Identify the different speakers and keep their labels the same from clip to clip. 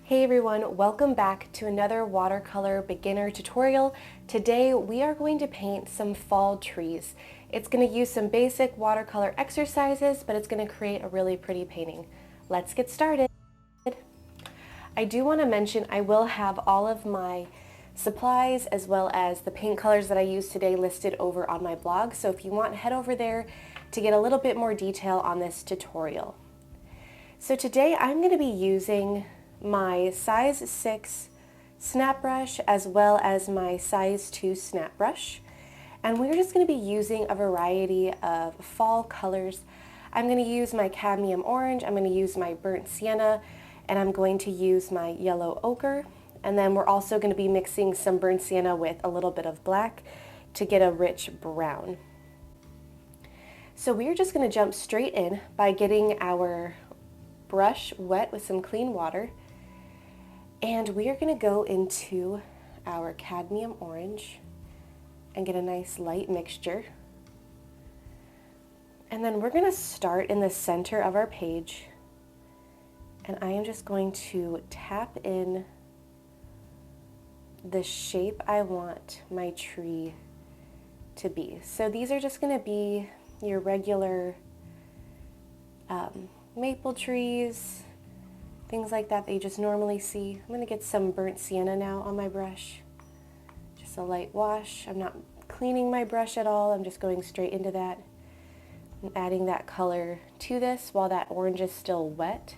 Speaker 1: Hey everyone, welcome back to another watercolor beginner tutorial. Today we are going to paint some fall trees. It's going to use some basic watercolor exercises, but it's going to create a really pretty painting. Let's get started. I do want to mention I will have all of my supplies as well as the paint colors that I used today listed over on my blog, so if you want, head over there to get a little bit more detail on this tutorial. So today I'm going to be using my size 6 snap brush as well as my size 2 snap brush, and we're just going to be using a variety of fall colors. I'm going to use my cadmium orange, I'm going to use my burnt sienna, and I'm going to use my yellow ochre, and then we're also going to be mixing some burnt sienna with a little bit of black to get a rich brown. So we're just going to jump straight in by getting our brush wet with some clean water. And we are going to go into our cadmium orange and get a nice light mixture. And then we're going to start in the center of our page. And I am just going to tap in the shape I want my tree to be. So these are just going to be your regular maple trees, things like that you just normally see. I'm going to get some burnt sienna now on my brush. Just a light wash. I'm not cleaning my brush at all. I'm just going straight into that and adding that color to this while that orange is still wet.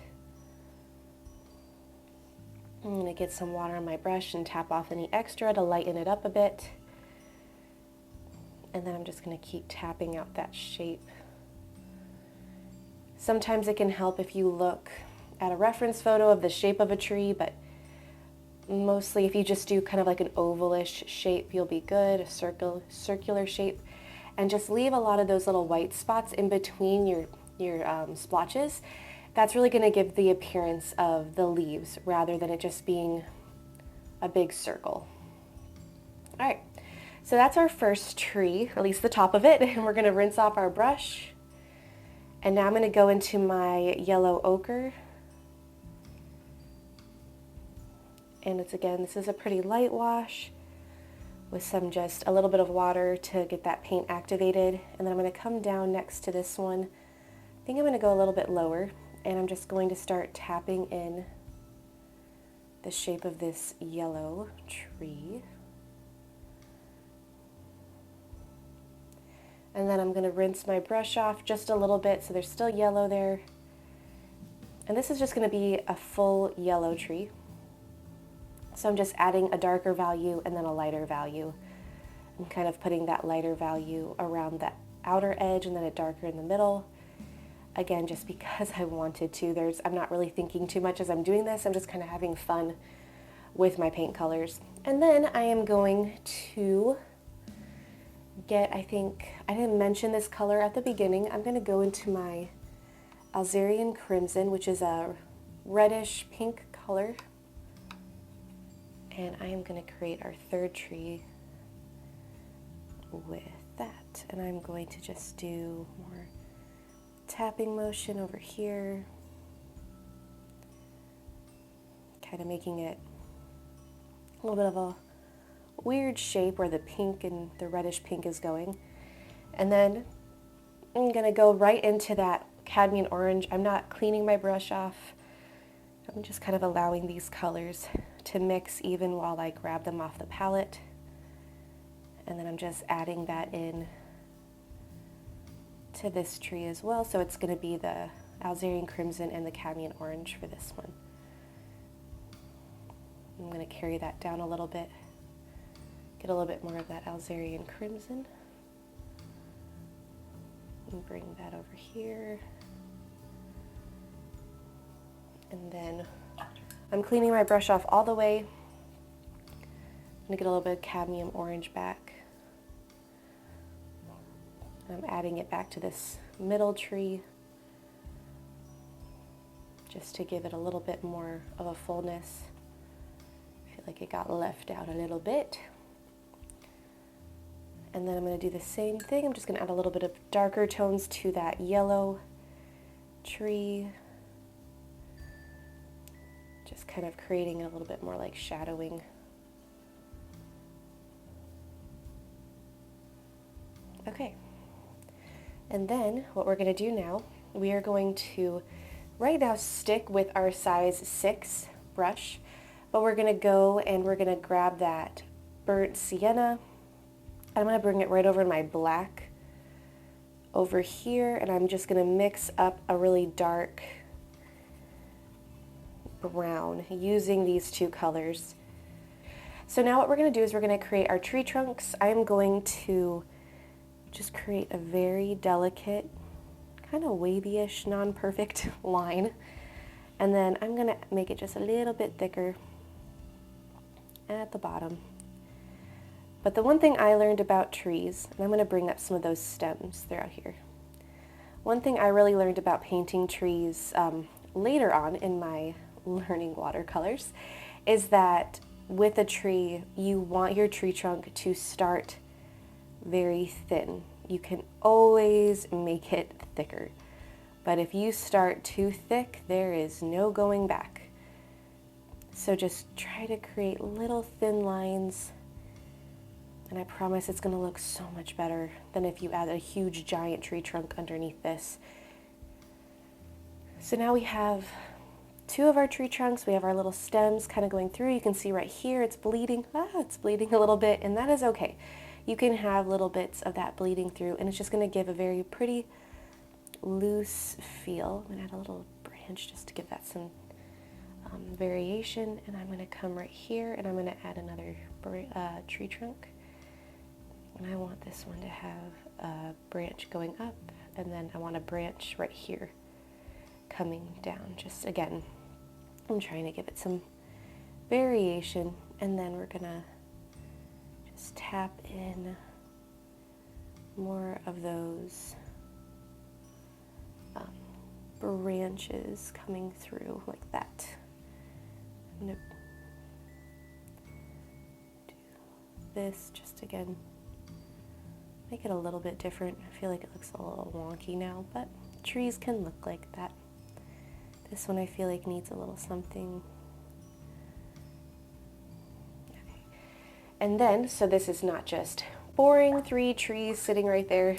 Speaker 1: I'm going to get some water on my brush and tap off any extra to lighten it up a bit. And then I'm just going to keep tapping out that shape. Sometimes it can help if you look at a reference photo of the shape of a tree, but mostly if you just do kind of like an ovalish shape, you'll be good, a circular shape, and just leave a lot of those little white spots in between your splotches. That's really going to give the appearance of the leaves rather than it just being a big circle. All right, so that's our first tree, or at least the top of it, and we're going to rinse off our brush. And now I'm going to go into my yellow ochre. And this is a pretty light wash with just a little bit of water to get that paint activated. And then I'm going to come down next to this one. I think I'm going to go a little bit lower, and I'm just going to start tapping in the shape of this yellow tree. And then I'm going to rinse my brush off just a little bit so there's still yellow there. And this is just going to be a full yellow tree. So I'm just adding a darker value and then a lighter value. I'm kind of putting that lighter value around that outer edge and then a darker in the middle. Again, just because I wanted to. I'm not really thinking too much as I'm doing this. I'm just kind of having fun with my paint colors. And then I am going to I think I didn't mention this color at the beginning. I'm going to go into my Algerian Crimson, which is a reddish pink color. And I am going to create our third tree with that. And I'm going to just do more tapping motion over here, kind of making it a little bit of a weird shape where the pink and the reddish pink is going. And then I'm going to go right into that cadmium orange. I'm not cleaning my brush off. I'm just kind of allowing these colors to mix even while I grab them off the palette. And then I'm just adding that in to this tree as well. So it's going to be the Algerian Crimson and the cadmium orange for this one. I'm going to carry that down a little bit. Get a little bit more of that Algerian Crimson. And bring that over here. And then I'm cleaning my brush off all the way. I'm going to get a little bit of cadmium orange back. I'm adding it back to this middle tree just to give it a little bit more of a fullness. I feel like it got left out a little bit. And then I'm going to do the same thing. I'm just going to add a little bit of darker tones to that yellow tree. Just kind of creating a little bit more like shadowing. Okay, and then what we're going to do now, we are going to right now stick with our size 6 brush, but we're going to go and we're going to grab that burnt sienna. I'm going to bring it right over my black over here, and I'm just going to mix up a really dark brown using these two colors. So now what we're going to do is we're going to create our tree trunks. I'm going to just create a very delicate, kind of wavy-ish, non-perfect line. And then I'm going to make it just a little bit thicker at the bottom. But the one thing I learned about trees, and I'm going to bring up some of those stems throughout here. One thing I really learned about painting trees later on in my learning watercolors is that with a tree, you want your tree trunk to start very thin. You can always make it thicker. But if you start too thick, there is no going back. So just try to create little thin lines, and I promise it's going to look so much better than if you add a huge giant tree trunk underneath this. So now we have 2 of our tree trunks. We have our little stems kind of going through. You can see right here it's bleeding. It's bleeding a little bit, and that is okay. You can have little bits of that bleeding through, and it's just going to give a very pretty loose feel. I'm going to add a little branch just to give that some variation, and I'm going to come right here and I'm going to add another tree trunk, and I want this one to have a branch going up, and then I want a branch right here coming down. Just again, I'm trying to give it some variation, and then we're going to just tap in more of those branches coming through like that. I'm going to do this just again, make it a little bit different. I feel like it looks a little wonky now, but trees can look like that. This one I feel like needs a little something. And then, so this is not just boring 3 trees sitting right there.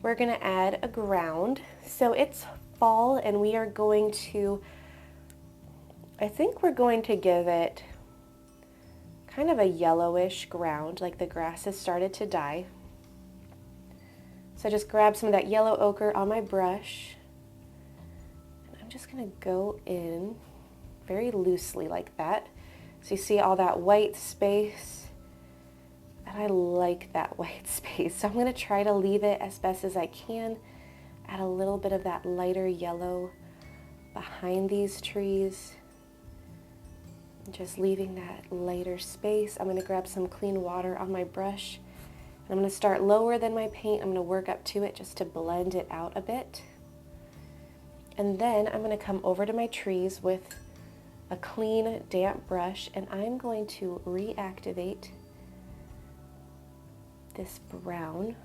Speaker 1: We're going to add a ground. So it's fall, and we are going to, I think we're going to give it kind of a yellowish ground, like the grass has started to die. So I just grab some of that yellow ochre on my brush, and I'm just going to go in very loosely like that. So you see all that white space, and I like that white space. So I'm going to try to leave it as best as I can. Add a little bit of that lighter yellow behind these trees. Just leaving that lighter space. I'm going to grab some clean water on my brush. And I'm going to start lower than my paint. I'm going to work up to it just to blend it out a bit. And then I'm going to come over to my trees with a clean, damp brush, and I'm going to reactivate this brown.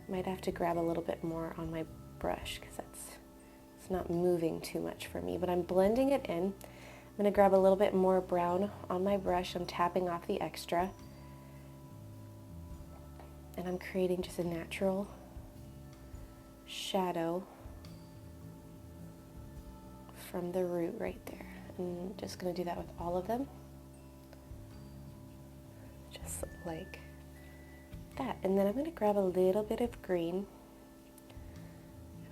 Speaker 1: Might have to grab a little bit more on my brush because it's not moving too much for me, but I'm blending it in. I'm going to grab a little bit more brown on my brush. I'm tapping off the extra, and I'm creating just a natural shadow from the root right there. I'm just going to do that with all of them, just like that. And then I'm going to grab a little bit of green.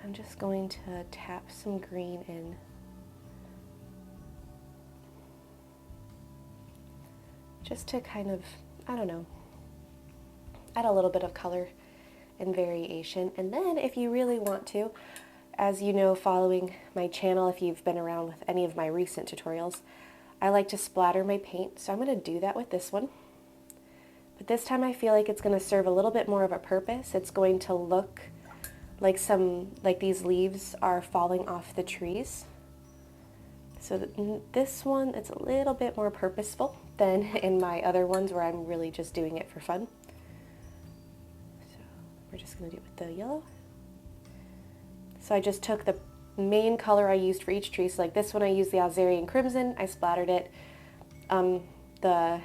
Speaker 1: I'm just going to tap some green in. Just to kind of, I don't know, add a little bit of color and variation. And then if you really want to, as you know, following my channel, if you've been around with any of my recent tutorials, I like to splatter my paint. So I'm going to do that with this one. But this time I feel like it's going to serve a little bit more of a purpose. It's going to look like these leaves are falling off the trees. So this one, it's a little bit more purposeful than in my other ones where I'm really just doing it for fun. So we're just going to do it with the yellow. So I just took the main color I used for each tree. So like this one I used the Alzarian Crimson, I splattered it, the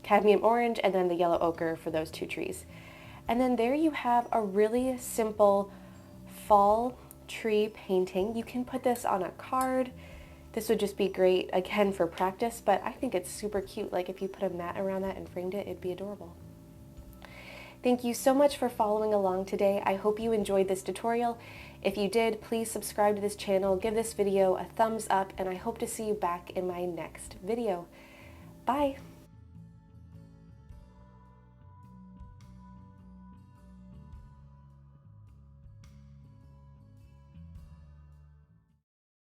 Speaker 1: cadmium orange, and then the yellow ochre for those two trees. And then there you have a really simple fall tree painting. You can put this on a card. This would just be great, again, for practice, but I think it's super cute. Like if you put a mat around that and framed it, it'd be adorable. Thank you so much for following along today. I hope you enjoyed this tutorial. If you did, please subscribe to this channel, give this video a thumbs up, and I hope to see you back in my next video. Bye!